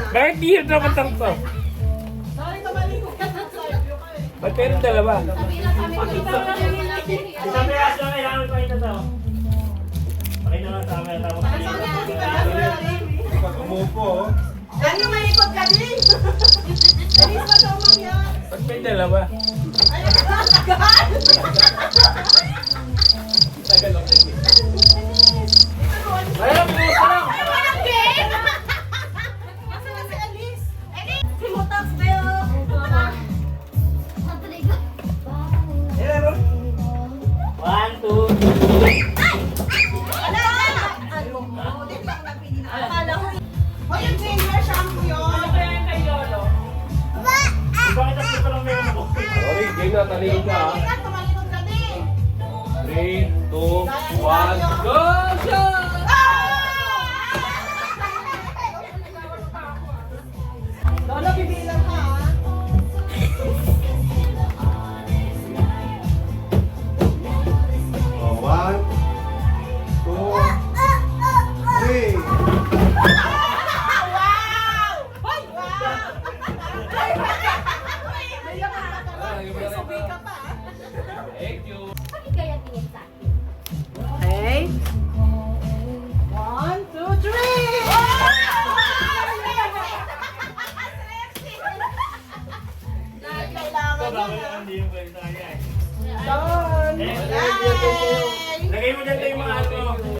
Bakit di yun naman to? Sorry, tumalikot ka sa side view ka eh. Ba't meron dalawa? Isang reaction na kailangan pa ito to. Pakita lang sa camera tapos Pag umupo, Ano may ikot ka din? Alis pa sa umang yan. Ba't may dalawa? Ay, tagal! Tagal lang rin. Ayun, Ayun, puso lang! ay, walang game! Asa na si Alice? Si Mutax, Beo! One, two, Wala na! Ano? Di ba ang akala ko? Hoy, yung ginger shampoo yun! bakit ang gusto lang meron ako? Sorry, game na, talingin ka ha. Ingat, tumalikot ka din! 3, 2, 1, go! Shot! Lolo, bibilang ka ha? oh, 1, 2, 3. Wow! Hoy! Wow! May subi ka pa ah. Thank you. Okay. 1, 2, 3! Ito bakit hindi yung kwenta niya eh. Done! Lagay mo dyan yung mga ano